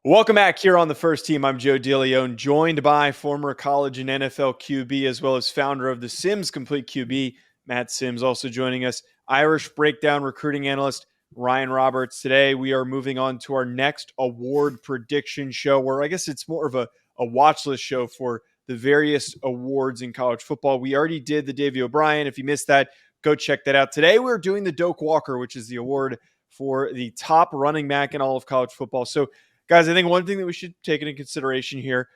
Welcome back here on the First Team. I'm Joe DeLeone, joined by former college and NFL QB, as well as founder of the Sims Complete QB, Matt Sims, also joining us. Irish Breakdown recruiting analyst Ryan Roberts. Today, we are moving on to our next award prediction show, where I guess it's more of a watch list show for the various awards in college football. We already did the Davey O'Brien. If you missed that, go check that out. Today, we're doing the Doak Walker, which is the award for the top running back in all of college football. So, guys, I think one thing that we should take into consideration here,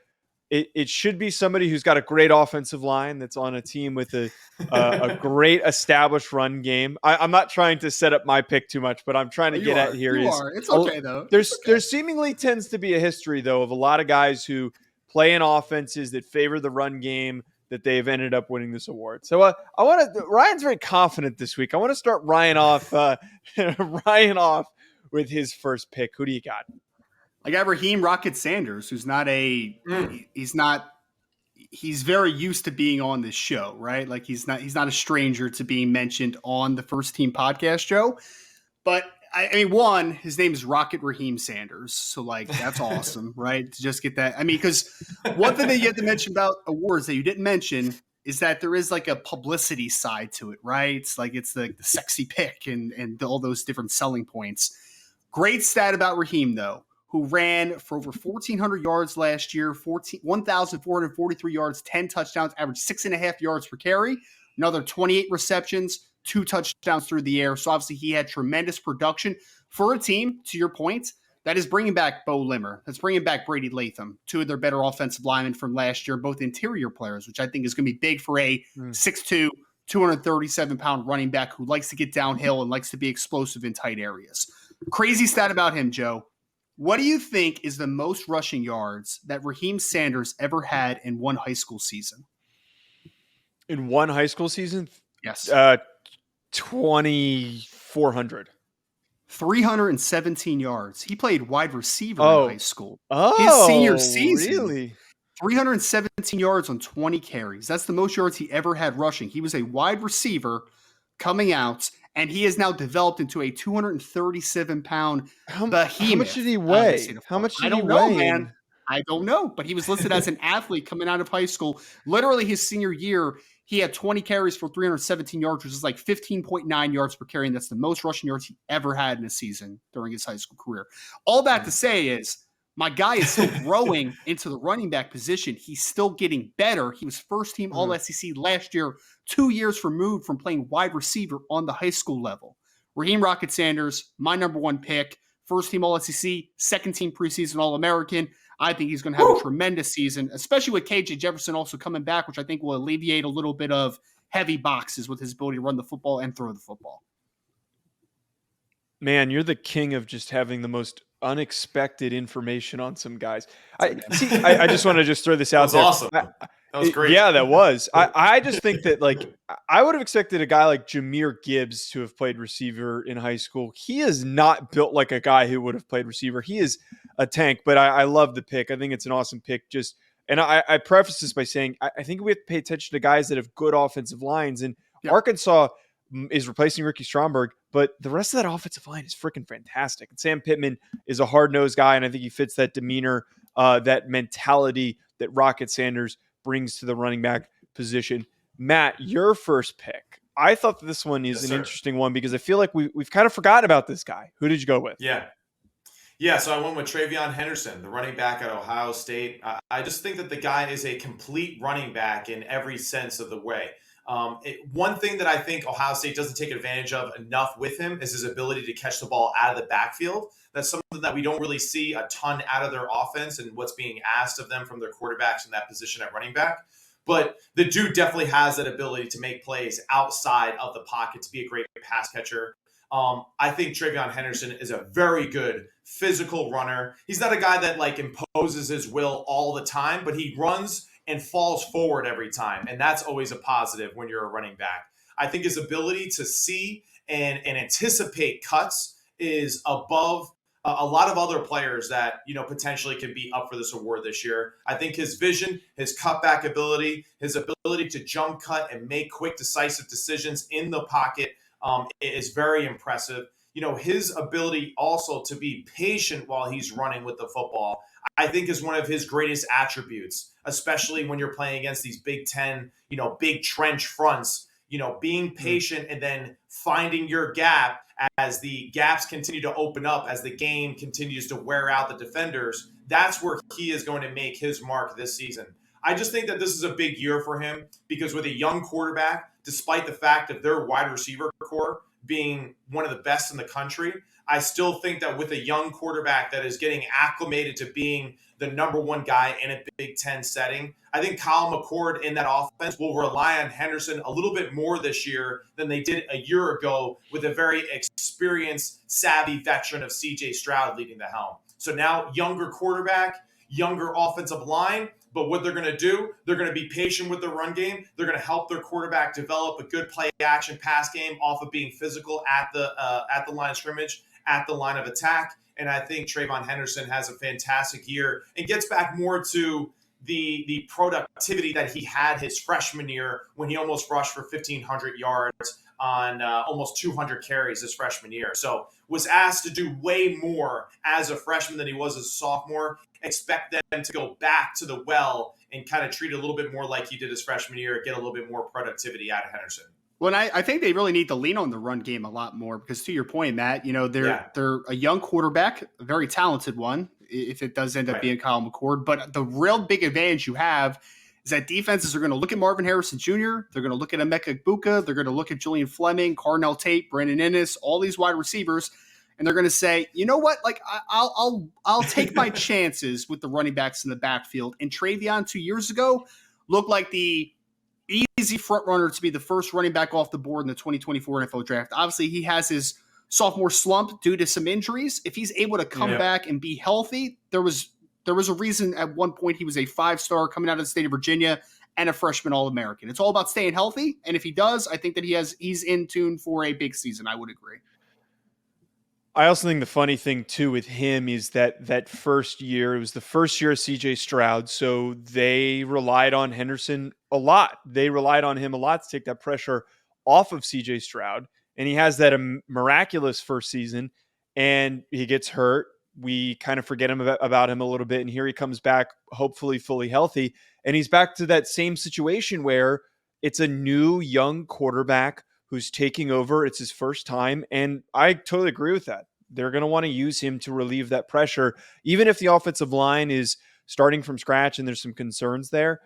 it should be somebody who's got a great offensive line that's on a team with a great established run game. I'm not trying to set up my pick too much, but I'm trying to get at here is it's okay though. There seemingly tends to be a history though of a lot of guys who play in offenses that favor the run game that they've ended up winning this award. So Ryan's very confident this week. I want to start Ryan off with his first pick. Who do you got? I got Raheem Rocket Sanders, who's he's very used to being on this show, right? Like he's not a stranger to being mentioned on the First Team podcast show. But I mean, one, his name is Rocket Raheem Sanders. So like, that's awesome, right? To just get that. I mean, because one thing that you have to mention about awards that you didn't mention is that there is like a publicity side to it, right? It's like, it's the sexy pick and all those different selling points. Great stat about Raheem though, who ran for over 1,400 yards last year, 1,443 yards, 10 touchdowns, averaged 6.5 yards per carry, another 28 receptions, 2 touchdowns through the air. So obviously he had tremendous production for a team, to your point, that is bringing back Bo Limmer. That's bringing back Brady Latham, 2 of their better offensive linemen from last year, both interior players, which I think is going to be big for a 6'2", 237-pound running back who likes to get downhill and likes to be explosive in tight areas. Crazy stat about him, Joe. What do you think is the most rushing yards that Raheem Sanders ever had in one high school season? In one high school season? Yes. 2,400. 317 yards. He played wide receiver in high school. Oh, his senior season. Really? 317 yards on 20 carries. That's the most yards he ever had rushing. He was a wide receiver coming out, and he has now developed into a 237-pound behemoth. How much did he weigh? I don't know, man. I don't know, but he was listed as an athlete coming out of high school. Literally his senior year, he had 20 carries for 317 yards, which is like 15.9 yards per carry, and that's the most rushing yards he ever had in a season during his high school career. All that to say is, my guy is still growing into the running back position. He's still getting better. He was first team All-SEC last year, 2 years removed from playing wide receiver on the high school level. Raheem Rocket Sanders, my number one pick, first team All-SEC, second team preseason All-American. I think he's going to have a tremendous season, especially with KJ Jefferson also coming back, which I think will alleviate a little bit of heavy boxes with his ability to run the football and throw the football. Man, you're the king of just having the most unexpected information on some guys. I just want to just throw this out there. Awesome. That was great. Yeah, that was. I just think that I would have expected a guy like Jahmyr Gibbs to have played receiver in high school. He is not built like a guy who would have played receiver. He is a tank, but I love the pick. I think it's an awesome pick. And I preface this by saying I think we have to pay attention to guys that have good offensive lines. And Arkansas is replacing Ricky Stromberg, but the rest of that offensive line is freaking fantastic. And Sam Pittman is a hard-nosed guy, and I think he fits that demeanor, that mentality that Rocket Sanders brings to the running back position. Matt, your first pick. I thought that this one is an interesting one because I feel like we've kind of forgotten about this guy. Who did you go with? Yeah, so I went with Travion Henderson, the running back at Ohio State. I just think that the guy is a complete running back in every sense of the way. One thing that I think Ohio State doesn't take advantage of enough with him is his ability to catch the ball out of the backfield. That's something that we don't really see a ton out of their offense and what's being asked of them from their quarterbacks in that position at running back. But the dude definitely has that ability to make plays outside of the pocket, to be a great pass catcher. I think Travion Henderson is a very good physical runner. He's not a guy that imposes his will all the time, but he runs and falls forward every time. And that's always a positive when you're a running back. I think his ability to see and anticipate cuts is above a lot of other players that, potentially could be up for this award this year. I think his vision, his cutback ability, his ability to jump cut and make quick, decisive decisions in the pocket is very impressive. his ability also to be patient while he's running with the football, I think is one of his greatest attributes, especially when you're playing against these Big Ten, big trench fronts, being patient and then finding your gap as the gaps continue to open up, as the game continues to wear out the defenders. That's where he is going to make his mark this season. I just think that this is a big year for him because with a young quarterback, despite the fact of their wide receiver core being one of the best in the country, I still think that with a young quarterback that is getting acclimated to being the number one guy in a Big Ten setting, I think Kyle McCord in that offense will rely on Henderson a little bit more this year than they did a year ago with a very experienced, savvy veteran of C.J. Stroud leading the helm. So now younger quarterback, younger offensive line, but what they're going to do, they're going to be patient with the run game. They're going to help their quarterback develop a good play action pass game off of being physical at the line of scrimmage, at the line of attack. And I think Trayvon Henderson has a fantastic year and gets back more to the productivity that he had his freshman year when he almost rushed for 1,500 yards on almost 200 carries his freshman year. So was asked to do way more as a freshman than he was as a sophomore. Expect them to go back to the well and kind of treat it a little bit more like he did his freshman year, get a little bit more productivity out of Henderson. Well, I think they really need to lean on the run game a lot more because, to your point, Matt, they're a young quarterback, a very talented one, if it does end up being Kyle McCord. But the real big advantage you have is that defenses are going to look at Marvin Harrison Jr., they're going to look at Emeka Egbuka, they're going to look at Julian Fleming, Carnell Tate, Brandon Ennis, all these wide receivers, and they're going to say, you know what, like I'll take my chances with the running backs in the backfield. And Trayvon 2 years ago looked like the easy front runner to be the first running back off the board in the 2024 NFL draft. Obviously, he has his sophomore slump due to some injuries. If he's able to come back and be healthy, there was a reason at one point he was a 5-star coming out of the state of Virginia and a freshman All-American. It's all about staying healthy, and if he does, I think that he's in tune for a big season. I would agree. I also think the funny thing, too, with him is that first year, it was the first year of C.J. Stroud, so they relied on Henderson a lot. They relied on him a lot to take that pressure off of C.J. Stroud, and he has that miraculous first season, and he gets hurt. We kind of forget about him a little bit, and here he comes back, hopefully fully healthy, and he's back to that same situation where it's a new young quarterback who's taking over. It's his first time, and I totally agree with that. They're going to want to use him to relieve that pressure. Even if the offensive line is starting from scratch and there's some concerns there,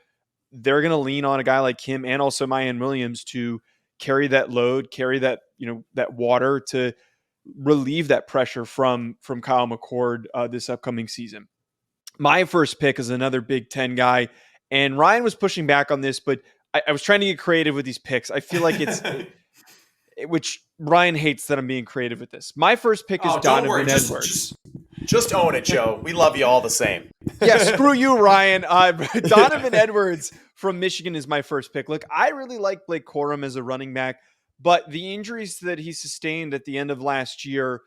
they're going to lean on a guy like him and also Mayan Williams to carry that load, carry that, that water to relieve that pressure from Kyle McCord this upcoming season. My first pick is another Big Ten guy, and Ryan was pushing back on this, but I was trying to get creative with these picks. I feel like it's which Ryan hates that I'm being creative with this. My first pick is Donovan Edwards. Just own it, Joe. We love you all the same. Yeah, screw you, Ryan. Donovan Edwards from Michigan is my first pick. Look, I really like Blake Corum as a running back, but the injuries that he sustained at the end of last year,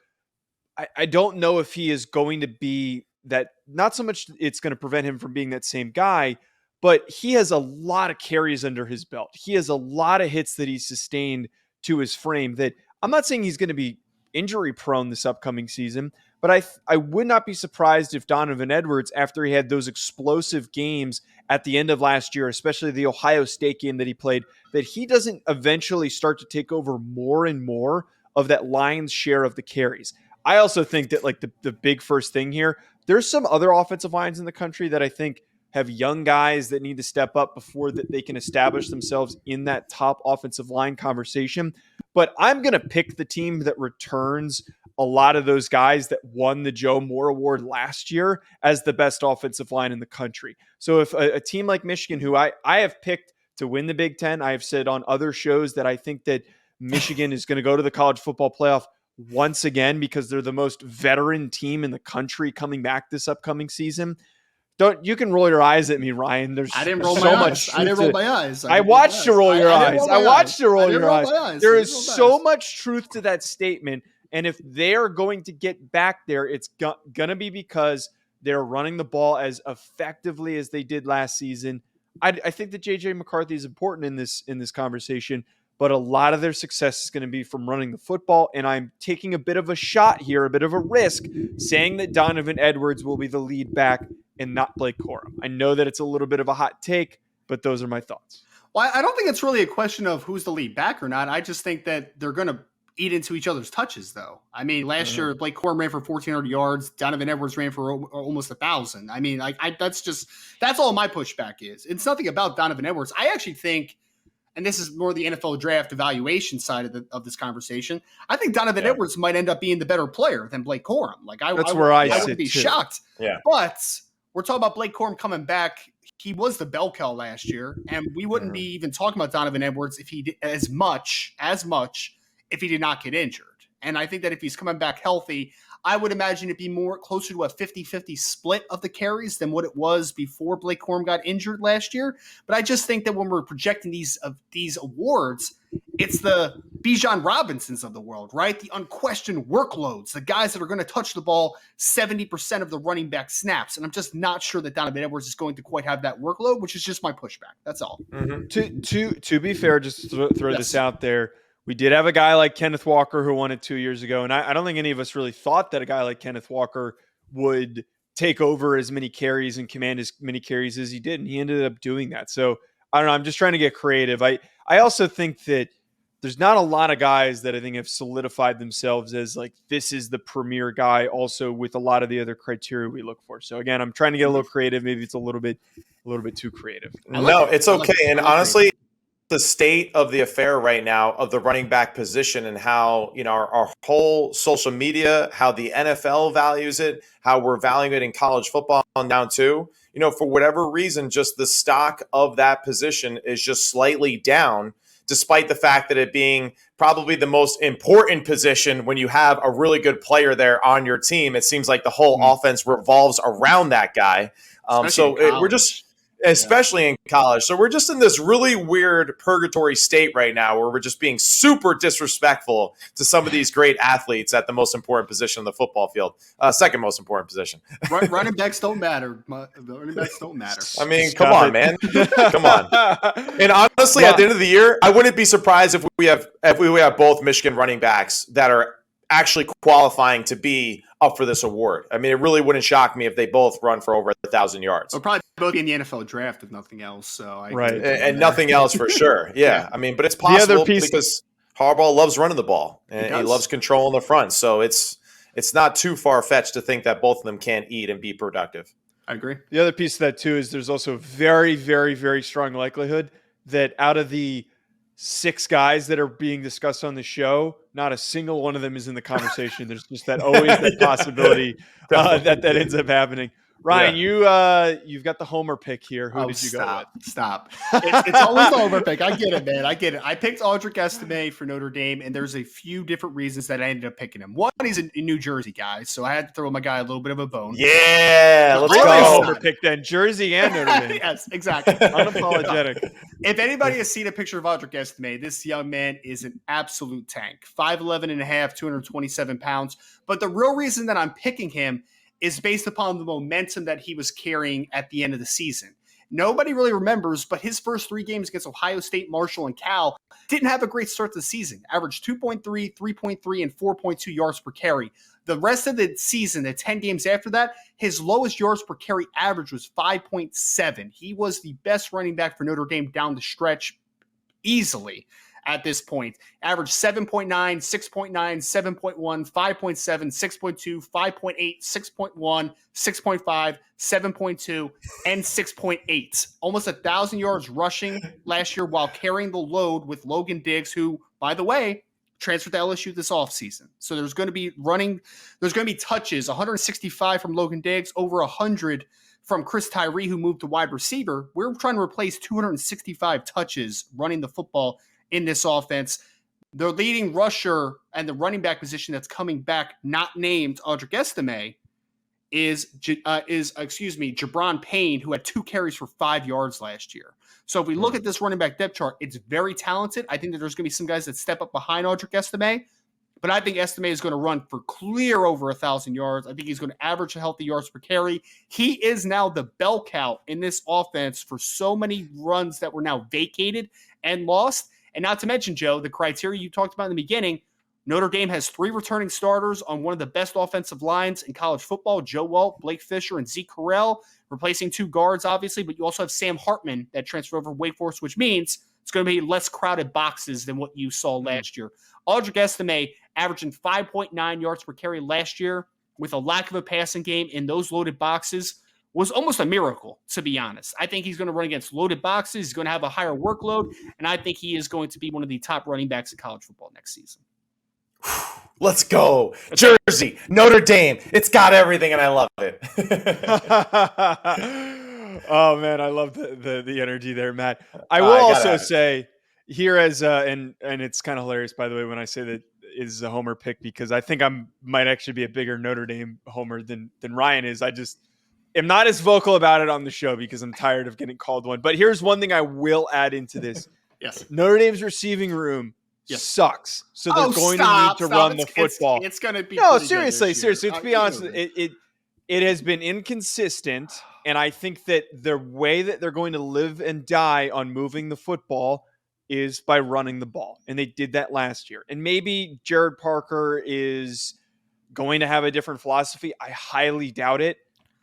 I don't know if he is going to be that. Not so much it's going to prevent him from being that same guy, but he has a lot of carries under his belt. He has a lot of hits that he's sustained to his frame that I'm not saying he's going to be injury prone this upcoming season, but I would not be surprised if Donovan Edwards, after he had those explosive games at the end of last year, especially the Ohio State game that he played, that he doesn't eventually start to take over more and more of that lion's share of the carries. I also think that like the big first thing here, there's some other offensive lines in the country that I think have young guys that need to step up before that they can establish themselves in that top offensive line conversation. But I'm going to pick the team that returns a lot of those guys that won the Joe Moore Award last year as the best offensive line in the country. So if a team like Michigan, who I have picked to win the Big Ten, I have said on other shows that I think that Michigan is going to go to the college football playoff once again because they're the most veteran team in the country coming back this upcoming season. You can roll your eyes at me, Ryan. I didn't roll my eyes. I didn't roll my eyes. I watched you roll your eyes. I watched you roll your eyes. There is so much truth to that statement. And if they're going to get back there, it's going to be because they're running the ball as effectively as they did last season. I think that J.J. McCarthy is important in this conversation, but a lot of their success is going to be from running the football. And I'm taking a bit of a shot here, a bit of a risk, saying that Donovan Edwards will be the lead back and not Blake Corum. I know that it's a little bit of a hot take, but those are my thoughts. Well, I don't think it's really a question of who's the lead back or not. I just think that they're going to eat into each other's touches, though. I mean, last year, Blake Corum ran for 1,400 yards. Donovan Edwards ran for almost 1,000. I mean, that's all my pushback is. It's nothing about Donovan Edwards. I actually think, and this is more the NFL draft evaluation side of this conversation, I think Donovan Edwards might end up being the better player than Blake Corum. I wouldn't be shocked. Yeah. But we're talking about Blake Corum coming back. He was the bell cow last year, and we wouldn't be even talking about Donovan Edwards if he did as much if he did not get injured. And I think that if he's coming back healthy, I would imagine it'd be more closer to a 50-50 split of the carries than what it was before Blake Corum got injured last year. But I just think that when we're projecting these awards, it's the Bijan Robinsons of the world, right? The unquestioned workloads, the guys that are going to touch the ball 70% of the running back snaps. And I'm just not sure that Donovan Edwards is going to quite have that workload, which is just my pushback. That's all. Mm-hmm. To be fair, just throw this out there. We did have a guy like Kenneth Walker who won it 2 years ago, and I don't think any of us really thought that a guy like Kenneth Walker would take over as many carries and command as many carries as he did, and he ended up doing that. So, I don't know. I'm just trying to get creative. I also think that there's not a lot of guys that I think have solidified themselves as like this is the premier guy also with a lot of the other criteria we look for. So, again, I'm trying to get a little creative. Maybe it's a little bit too creative. No, it's okay. And honestly, the state of the affair right now of the running back position and how, our whole social media, how the NFL values it, how we're valuing it in college football down too, for whatever reason, just the stock of that position is just slightly down, despite the fact that it being probably the most important position when you have a really good player there on your team. It seems like the whole offense revolves around that guy. Especially in college. So we're just in this really weird purgatory state right now where we're just being super disrespectful to some of these great athletes at the most important position on the football field. Second most important position. Running backs don't matter. Running backs don't matter. I mean, come on, man. Come on. And honestly, at the end of the year, I wouldn't be surprised if we have both Michigan running backs that are actually qualifying to be up for this award. I mean, it really wouldn't shock me if they both run for over 1,000 yards. They'll probably both be in the NFL draft if nothing else. So and nothing else for sure. Yeah. I mean, but it's possible because Harbaugh loves running the ball and he loves controlling the front. So it's not too far-fetched to think that both of them can't eat and be productive. I agree. The other piece of that too is there's also very, very, very strong likelihood that out of the 6 guys that are being discussed on the show, not a single one of them is in the conversation. There's just always that possibility that ends up happening. Ryan, you've got the homer pick here. Who did you go with? Stop. It's always the homer pick. I get it, man. I get it. I picked Audric Estime for Notre Dame, and there's a few different reasons that I ended up picking him. One, he's a New Jersey guy, so I had to throw my guy a little bit of a bone. Yeah, let's go. Homer pick then. Jersey and Notre Dame. Yes, exactly. Unapologetic. If anybody has seen a picture of Audric Estime, this young man is an absolute tank. 5'11 and a half, 227 pounds. But the real reason that I'm picking him is based upon the momentum that he was carrying at the end of the season. Nobody really remembers, but his first 3 games against Ohio State, Marshall, and Cal didn't have a great start to the season. Averaged 2.3, 3.3, and 4.2 yards per carry. The rest of the season, the 10 games after that, his lowest yards per carry average was 5.7. He was the best running back for Notre Dame down the stretch easily. At this point, average 7.9, 6.9, 7.1, 5.7, 6.2, 5.8, 6.1, 6.5, 7.2, and 6.8. Almost 1,000 yards rushing last year while carrying the load with Logan Diggs, who, by the way, transferred to LSU this offseason. So there's going to be touches, 165 from Logan Diggs, over 100 from Chris Tyree, who moved to wide receiver. We're trying to replace 265 touches running the football in this offense. The leading rusher and the running back position that's coming back, not named Audric Estime, is Jabron Payne, who had 2 carries for 5 yards last year. So if we look at this running back depth chart, it's very talented. I think that there's going to be some guys that step up behind Audric Estime, but I think Estime is going to run for clear over 1,000 yards. I think he's going to average a healthy yards per carry. He is now the bell cow in this offense for so many runs that were now vacated and lost. And not to mention, Joe, the criteria you talked about in the beginning, Notre Dame has 3 returning starters on one of the best offensive lines in college football, Joe Walt, Blake Fisher, and Zeke Correll, replacing 2 guards, obviously, but you also have Sam Hartman that transferred over Wake Forest, which means it's going to be less crowded boxes than what you saw last year. Audric Estime averaging 5.9 yards per carry last year with a lack of a passing game in those loaded boxes was almost a miracle, to be honest. I think he's going to run against loaded boxes. He's going to have a higher workload, and I think he is going to be one of the top running backs in college football next season. Let's go. Jersey, Notre Dame. It's got everything, and I love it. Oh, man, I love the energy there, Matt. I will also say here and it's kind of hilarious, by the way, when I say that is a homer pick, because I think I might actually be a bigger Notre Dame homer than Ryan is. I just am not as vocal about it on the show because I'm tired of getting called one. But here's one thing I will add into this. Yes. Notre Dame's receiving room sucks. So they're going to need to run the football. It's going to be seriously. To be honest, it has been inconsistent, and I think that the way that they're going to live and die on moving the football is by running the ball, and they did that last year. And maybe Jared Parker is going to have a different philosophy. I highly doubt it.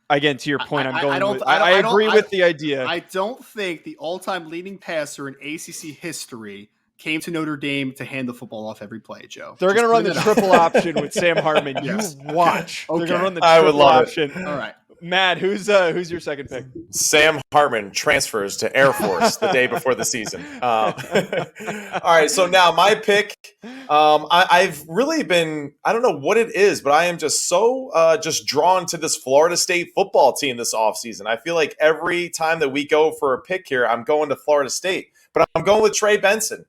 Again, to your point, I agree with the idea. I don't think the all-time leading passer in ACC history came to Notre Dame to hand the football off every play, Joe. They're going to run the triple option with Sam Hartman. Yes. You watch. Okay. They're going to run the triple option. All right. Matt, who's your second pick? Sam Hartman transfers to Air Force the day before the season. All right, so now my pick, I've really been, I don't know what it is, but I am just so just drawn to this Florida State football team this offseason. I feel like every time that we go for a pick here, I'm going to Florida State, but I'm going with Trey Benson.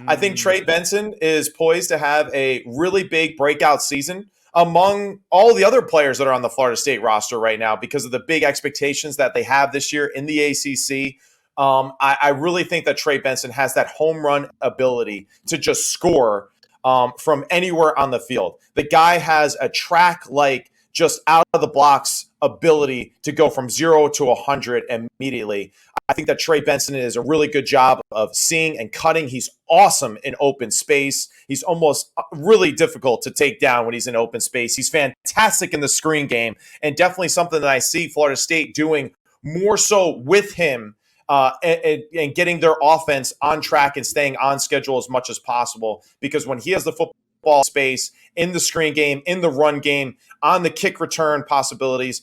I think Trey Benson is poised to have a really big breakout season among all the other players that are on the Florida State roster right now because of the big expectations that they have this year in the ACC. I really think that Trey Benson has that home run ability to just score from anywhere on the field. The guy has a track like just out of the blocks ability to go from 0 to 100 immediately. I think that Trey Benson is a really good job of seeing and cutting. He's awesome in open space. He's almost really difficult to take down when he's in open space. He's fantastic in the screen game, and definitely something that I see Florida State doing more so with him and getting their offense on track and staying on schedule as much as possible, because when he has the football space in the screen game, in the run game, on the kick return possibilities,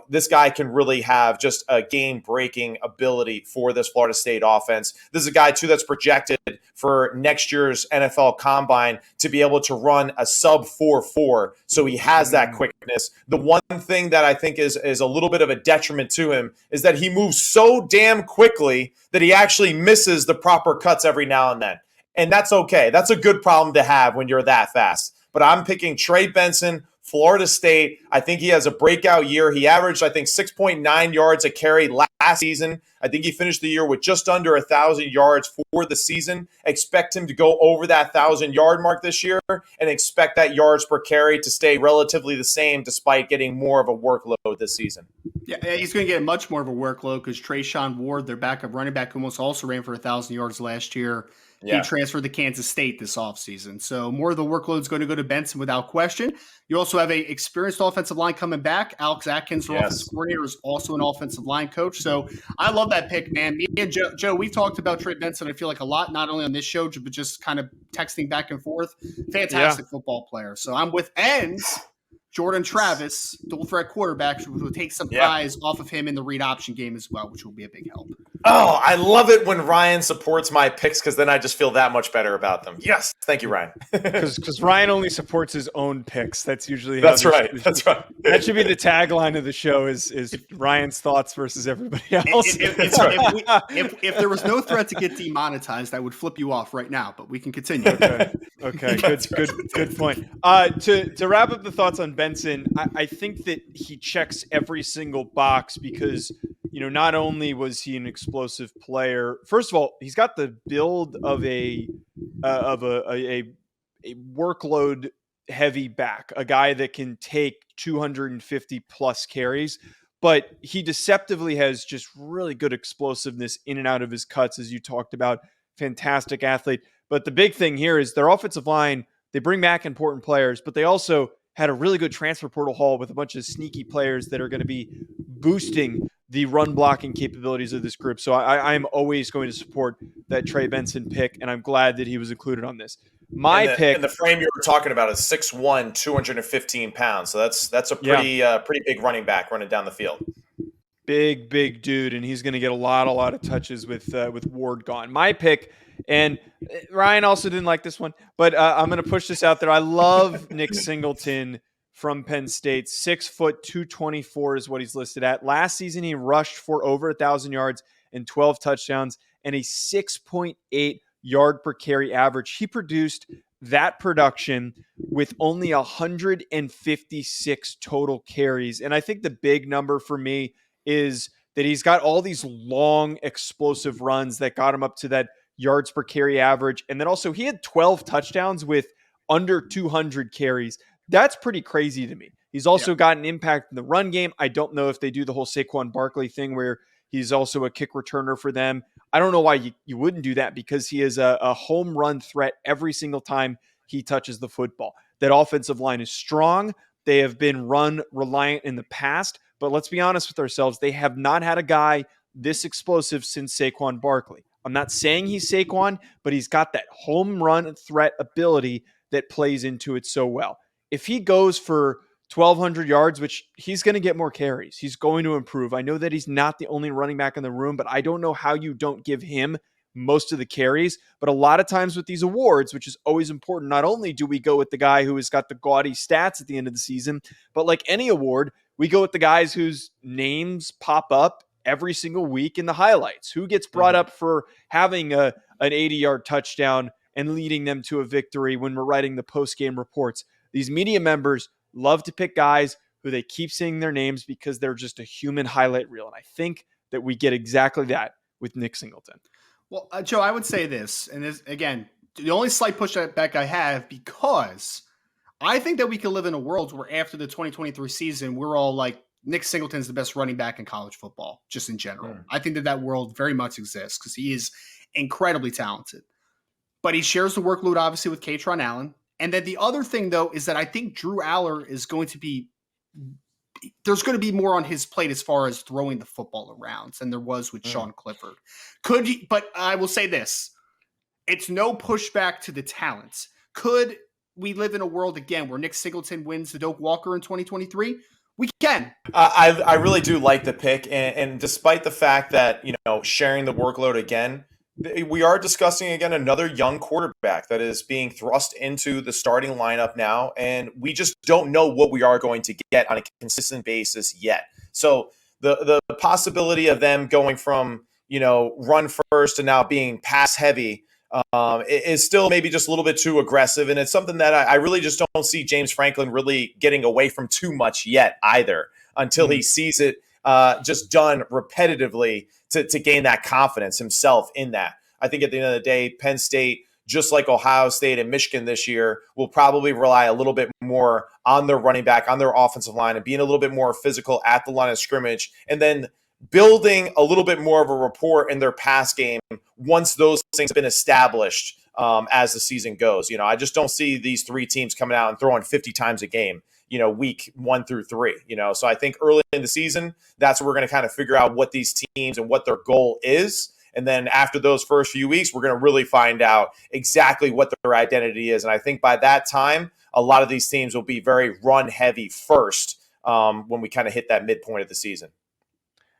this guy can really have just a game-breaking ability for this Florida State offense. This is a guy, too, that's projected for next year's NFL Combine to be able to run a sub 4.4, so he has that quickness. The one thing that I think is a little bit of a detriment to him is that he moves so damn quickly that he actually misses the proper cuts every now and then. And that's okay. That's a good problem to have when you're that fast. But I'm picking Trey Benson, Florida State. I think he has a breakout year. He averaged, 6.9 yards a carry last season. I think he finished the year with just under 1,000 yards for the season. Expect him to go over that 1,000-yard mark this year, and expect that yards per carry to stay relatively the same despite getting more of a workload this season. Yeah, he's going to get much more of a workload because Trayshawn Ward, their backup running back, almost also ran for 1,000 yards last year. He transferred to Kansas State this offseason. So more of the workload is going to go to Benson without question. You also have a experienced offensive line coming back. Alex Atkins, the offensive coordinator, is also an offensive line coach. So I love that pick, man. Me and Joe, we've talked about Trey Benson, I feel like, a lot, not only on this show, but just kind of texting back and forth. Fantastic football player. So I'm with ends. Jordan Travis, dual threat quarterback, will take some eyes off of him in the read option game as well, which will be a big help. Oh, I love it when Ryan supports my picks because then I just feel that much better about them. Yes. Thank you, Ryan. Because Ryan only supports his own picks. That's usually That's right. That's right. That should be the tagline of the show is Ryan's thoughts versus everybody else. If there was no threat to get demonetized, I would flip you off right now, but we can continue. Okay. Good point. To wrap up the thoughts on Benson, I think that he checks every single box because, not only was he an explosive player, first of all, he's got the build of a workload heavy back, a guy that can take 250 plus carries, but he deceptively has just really good explosiveness in and out of his cuts, as you talked about. fantastic athlete. But the big thing here is their offensive line, they bring back important players, but they also had a really good transfer portal haul with a bunch of sneaky players that are going to be boosting the run blocking capabilities of this group. So I'm always going to support that Trey Benson pick, and I'm glad that he was included on this. My pick, and the frame you were talking about is 6'1", 215 pounds. So that's a pretty big running back running down the field. Big dude, and he's going to get a lot of touches with Ward gone. My pick, and Ryan also didn't like this one, but I'm going to push this out there. I love Nick Singleton from Penn State. 6 foot 224 is what he's listed at. Last season, he rushed for over 1,000 yards and 12 touchdowns and a 6.8 yard per carry average. He produced that production with only 156 total carries. And I think the big number for me is that he's got all these long explosive runs that got him up to that yards per carry average. And then also he had 12 touchdowns with under 200 carries. That's pretty crazy to me. He's also got an impact in the run game. I don't know if they do the whole Saquon Barkley thing where he's also a kick returner for them. I don't know why you wouldn't do that, because he is a home run threat every single time he touches the football. That offensive line is strong. They have been run reliant in the past, but let's be honest with ourselves. They have not had a guy this explosive since Saquon Barkley. I'm not saying he's Saquon, but he's got that home run threat ability that plays into it so well. If he goes for 1,200 yards, which he's going to get more carries, he's going to improve. I know that he's not the only running back in the room, but I don't know how you don't give him most of the carries. But a lot of times with these awards, which is always important, not only do we go with the guy who has got the gaudy stats at the end of the season, but like any award, we go with the guys whose names pop up every single week in the highlights. Who gets brought up for having an 80-yard touchdown and leading them to a victory when we're writing the post-game reports. These media members love to pick guys who they keep saying their names because they're just a human highlight reel. And I think that we get exactly that with Nick Singleton. Well, Joe, I would say this, and this, again, the only slight pushback I have, because I think that we could live in a world where after the 2023 season, we're all like, Nick Singleton's the best running back in college football, just in general. I think that world very much exists because he is incredibly talented. But he shares the workload, obviously, with Katron Allen. And then the other thing, though, is that I think Drew Aller is going to be – there's going to be more on his plate as far as throwing the football around than there was with Sean Clifford. But I will say this. It's no pushback to the talent. Could we live in a world, again, where Nick Singleton wins the Doak Walker in 2023? We can. I really do like the pick. And despite the fact that, sharing the workload again, we are discussing, again, another young quarterback that is being thrust into the starting lineup now, and we just don't know what we are going to get on a consistent basis yet. So the possibility of them going from, run first to now being pass heavy is still maybe just a little bit too aggressive, and it's something that I really just don't see James Franklin really getting away from too much yet either, until he sees it just done repetitively to gain that confidence himself in that. I think at the end of the day, Penn State, just like Ohio State and Michigan this year, will probably rely a little bit more on their running back, on their offensive line, and being a little bit more physical at the line of scrimmage, and then building a little bit more of a rapport in their pass game once those things have been established as the season goes. I just don't see these three teams coming out and throwing 50 times a game, week 1 through 3, So I think early in the season, that's where we're going to kind of figure out what these teams and what their goal is. And then after those first few weeks, we're going to really find out exactly what their identity is. And I think by that time, a lot of these teams will be very run heavy first when we kind of hit that midpoint of the season.